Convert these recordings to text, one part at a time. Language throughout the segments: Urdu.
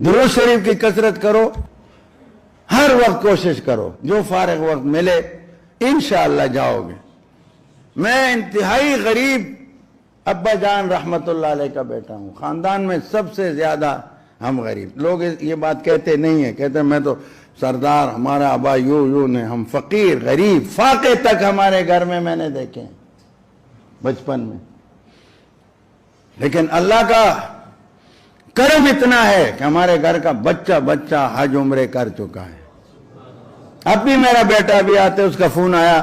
درود شریف کی کثرت کرو، ہر وقت کوشش کرو، جو فارغ وقت ملے انشاءاللہ جاؤ گے۔ میں انتہائی غریب ابا جان رحمت اللہ علیہ کا بیٹا ہوں، خاندان میں سب سے زیادہ ہم غریب لوگ۔ یہ بات کہتے نہیں ہیں، کہتے ہیں میں تو سردار، ہمارا ابا یوں نے، ہم فقیر غریب، فاقے تک ہمارے گھر میں نے دیکھے ہیں بچپن میں۔ لیکن اللہ کا کرم اتنا ہے کہ ہمارے گھر کا بچہ حج عمرے کر چکا ہے۔ اب بھی میرا بیٹا بھی آتے، اس کا فون آیا،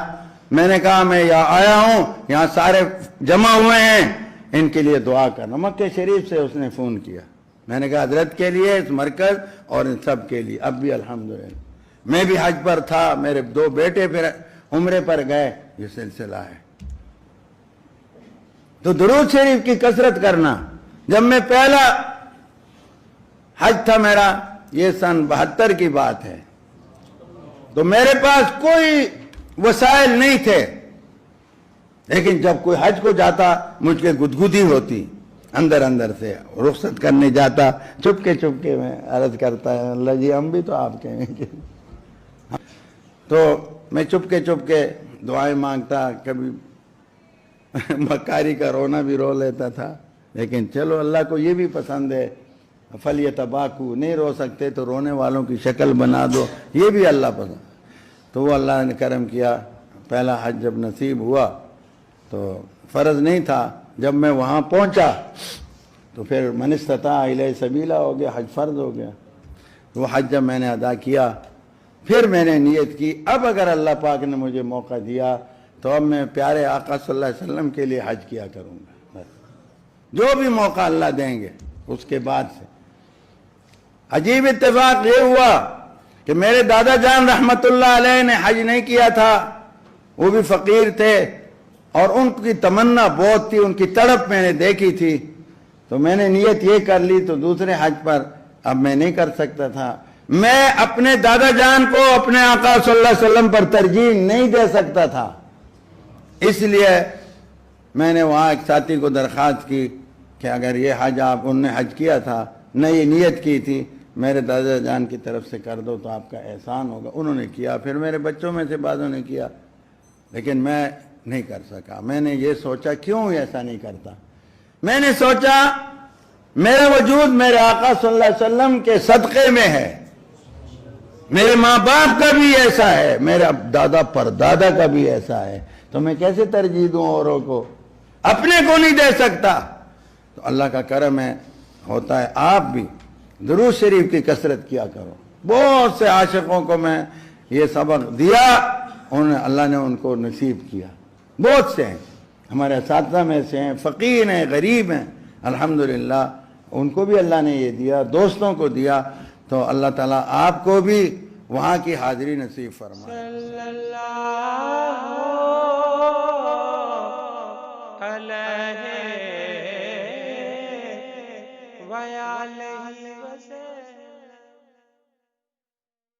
میں نے کہا میں یہاں آیا ہوں، یہاں سارے جمع ہوئے ہیں، ان کے لیے دعا کرنا۔ مکہ شریف سے اس نے فون کیا، میں نے کہا حضرت کے لیے، اس مرکز اور ان سب کے لیے۔ اب بھی الحمدللہ میں بھی حج پر تھا، میرے 2 بیٹے پھر عمرے پر گئے، یہ سلسلہ ہے۔ تو درود شریف کی کثرت کرنا۔ جب میں پہلا حج تھا میرا، یہ سن 72 کی بات ہے، تو میرے پاس کوئی وسائل نہیں تھے، لیکن جب کوئی حج کو جاتا مجھ کے گدگدی ہوتی اندر سے، رخصت کرنے جاتا چپکے میں عرض کرتا ہے اللہ جی ہم بھی تو آپ کے ہیں۔ تو میں چپکے دعائیں مانگتا، کبھی مکاری کا رونا بھی رو لیتا تھا، لیکن چلو اللہ کو یہ بھی پسند ہے، فَلْيَتَبَاكُوا، نہیں رو سکتے تو رونے والوں کی شکل بنا دو، یہ بھی اللہ پسند۔ تو وہ اللہ نے کرم کیا، پہلا حج جب نصیب ہوا تو فرض نہیں تھا، جب میں وہاں پہنچا تو پھر من استطاع الیہ سبیلا ہو گیا، حج فرض ہو گیا۔ وہ حج جب میں نے ادا کیا، پھر میں نے نیت کی اب اگر اللہ پاک نے مجھے موقع دیا تو اب میں پیارے آقا صلی اللہ علیہ وسلم کے لیے حج کیا کروں گا، جو بھی موقع اللہ دیں گے۔ اس کے بعد سے عجیب اتفاق یہ ہوا کہ میرے دادا جان رحمت اللہ علیہ نے حج نہیں کیا تھا، وہ بھی فقیر تھے، اور ان کی تمنا بہت تھی، ان کی تڑپ میں نے دیکھی تھی، تو میں نے نیت یہ کر لی، تو دوسرے حج پر اب میں نہیں کر سکتا تھا۔ میں اپنے دادا جان کو اپنے آقا صلی اللہ علیہ وسلم پر ترجیح نہیں دے سکتا تھا، اس لیے میں نے وہاں ایک ساتھی کو درخواست کی کہ اگر یہ حج انہوں نے حج کیا تھا، نہ یہ نیت کی تھی، میرے دادا جان کی طرف سے کر دو تو آپ کا احسان ہوگا۔ انہوں نے کیا، پھر میرے بچوں میں سے بعضوں نے کیا، لیکن میں نہیں کر سکا۔ میں نے یہ سوچا کیوں ایسا نہیں کرتا، میں نے سوچا میرا وجود میرے آقا صلی اللہ علیہ وسلم کے صدقے میں ہے، میرے ماں باپ کا بھی ایسا ہے، میرا دادا پردادا کا بھی ایسا ہے، تو میں کیسے ترجیح دوں اوروں کو، اپنے کو نہیں دے سکتا۔ تو اللہ کا کرم ہے، ہوتا ہے آپ بھی درود شریف کی کثرت کیا کرو۔ بہت سے عاشقوں کو میں یہ سبق دیا، اللہ نے ان کو نصیب کیا، بہت سے ہیں ہمارے اساتذہ میں سے ہیں، فقیر ہیں، غریب ہیں، الحمدللہ ان کو بھی اللہ نے یہ دیا، دوستوں کو دیا۔ تو اللہ تعالیٰ آپ کو بھی وہاں کی حاضری نصیب فرمائے۔ صلی اللہ علیہ